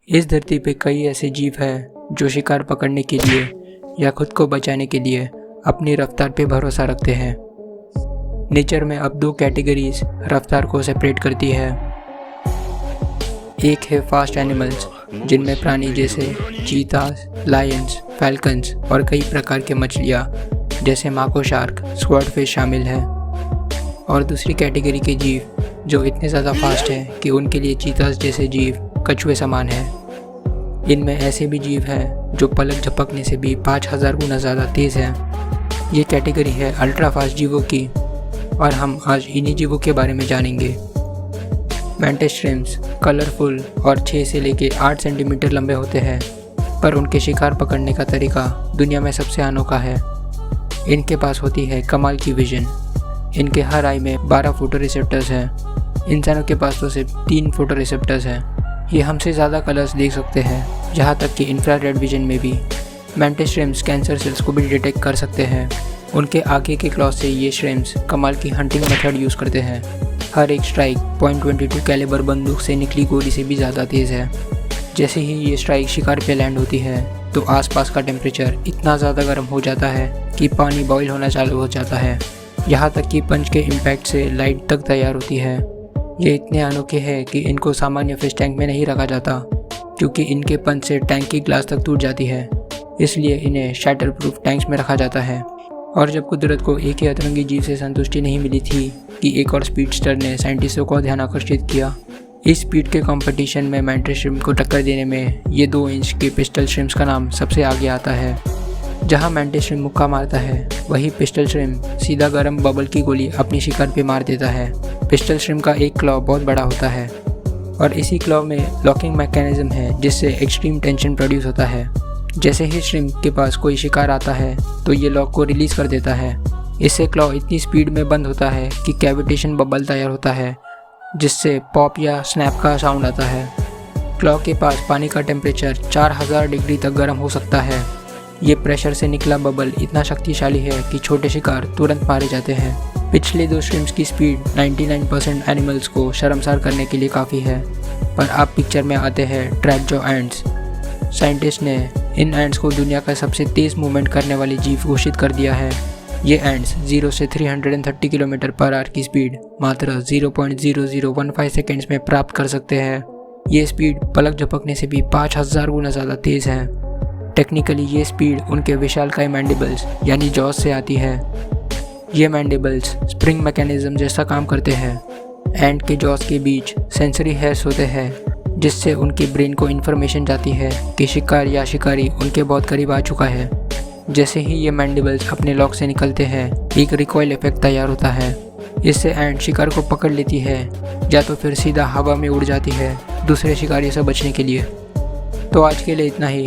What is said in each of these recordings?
इस धरती पे कई ऐसे जीव हैं जो शिकार पकड़ने के लिए या खुद को बचाने के लिए अपनी रफ्तार पे भरोसा रखते हैं। नेचर में अब दो कैटेगरीज रफ्तार को सेपरेट करती है। एक है फास्ट एनिमल्स, जिनमें प्राणी जैसे चीतास, लायंस, फैल्कन्स और कई प्रकार के मछलियाँ जैसे माको शार्क, स्वॉर्डफिश शामिल हैं। और दूसरी कैटेगरी के जीव जो इतने ज़्यादा फास्ट हैं कि उनके लिए चीतास जैसे जीव कछुए समान हैं। इनमें ऐसे भी जीव हैं जो पलक झपकने से भी 5000 गुना ज़्यादा तेज़ हैं। ये कैटेगरी है अल्ट्रा फास्ट जीवों की और हम आज इन्हीं जीवों के बारे में जानेंगे। मैंटिस श्रिम्प्स कलरफुल और 6 से लेकर 8 सेंटीमीटर लंबे होते हैं, पर उनके शिकार पकड़ने का तरीका दुनिया में सबसे अनोखा है। इनके पास होती है कमाल की विजन। इनके हर आई में 12 फोटो रिसेप्टर्स हैं। इंसानों के पास तो सिर्फ 3 फोटो रिसेप्टर्स हैं। ये हमसे ज़्यादा कलर्स देख सकते हैं, जहाँ तक कि इंफ्रारेड विजन में भी। मैंटिस श्रिम्प्स कैंसर सेल्स को भी डिटेक्ट कर सकते हैं। उनके आगे के क्लॉ से ये श्रिम्प्स कमाल की हंटिंग मेथड यूज़ करते हैं। हर एक स्ट्राइक .22 कैलिबर बंदूक से निकली गोली से भी ज़्यादा तेज़ है। जैसे ही ये स्ट्राइक शिकार पे लैंड होती है तो आसपास का टेम्परेचर इतना ज़्यादा गर्म हो जाता है कि पानी बॉयल होना चालू हो जाता है। यहाँ तक कि पंच के इम्पैक्ट से लाइट तक तैयार होती है। ये इतने अनोखे हैं कि इनको सामान्य फिश टैंक में नहीं रखा जाता, क्योंकि इनके पंच से टैंक की ग्लास तक टूट जाती है। इसलिए इन्हें शैटर प्रूफ टैंक्स में रखा जाता है। और जब कुदरत को एक ही अतरंगी जीव से संतुष्टि नहीं मिली थी कि एक और स्पीडस्टर ने साइंटिस्टों को ध्यान आकर्षित किया। इस स्पीड के कंपटीशन में मैंटिस श्रिम्प को टक्कर देने में ये 2 इंच के पिस्टल श्रिम्प्स का नाम सबसे आगे आता है। जहाँ मैंटिस श्रिम्प मुक्का मारता है, वही पिस्टल श्रिम्प सीधा गर्म बबल की गोली अपनी शिकार पे मार देता है। पिस्टल श्रिम्प का एक क्लॉ बहुत बड़ा होता है और इसी क्लॉ में लॉकिंग मैकेनिज्म है, जिससे एक्सट्रीम टेंशन प्रोड्यूस होता है। जैसे ही श्रिम्प के पास कोई शिकार आता है तो ये लॉक को रिलीज़ कर देता है। इससे क्लॉ इतनी स्पीड में बंद होता है कि कैविटेशन बबल तैयार होता है, जिससे पॉप या स्नैप का साउंड आता है। क्लॉ के पास पानी का टेम्परेचर 4000 डिग्री तक गर्म हो सकता है। ये प्रेशर से निकला बबल इतना शक्तिशाली है कि छोटे शिकार तुरंत मारे जाते हैं। पिछले 2 श्रिम्प्स की स्पीड 99% एनिमल्स को शर्मसार करने के लिए काफ़ी है। पर अब पिक्चर में आते हैं ट्रैपजॉ एंट्स। साइंटिस्ट ने इन एंट्स को दुनिया का सबसे तेज़ मूवमेंट करने वाली जीव घोषित कर दिया है। ये एंट्स 0 से 330 किलोमीटर/आवर की स्पीड मात्र 0.0015 सेकेंड्स में प्राप्त कर सकते हैं। ये स्पीड पलक झपकने से भी 5000 गुना ज़्यादा तेज़ है। टेक्निकली ये स्पीड उनके विशालकाय मैंडिबल्स यानी जॉज से आती है। ये मैंडिबल्स स्प्रिंग मैकेनिज्म जैसा काम करते हैं। एंट के जॉज के बीच सेंसरी हेयर्स होते हैं, जिससे उनके ब्रेन को इन्फॉर्मेशन जाती है कि शिकार या शिकारी उनके बहुत करीब आ चुका है। जैसे ही ये मैंडिबल्स अपने लॉक से निकलते हैं, एक रिकॉइल इफेक्ट तैयार होता है। इससे एंट शिकार को पकड़ लेती है या तो फिर सीधा हवा में उड़ जाती है दूसरे शिकारी से बचने के लिए। तो आज के लिए इतना ही।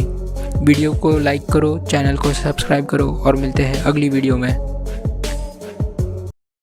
वीडियो को लाइक करो, चैनल को सब्सक्राइब करो और मिलते हैं अगली वीडियो में।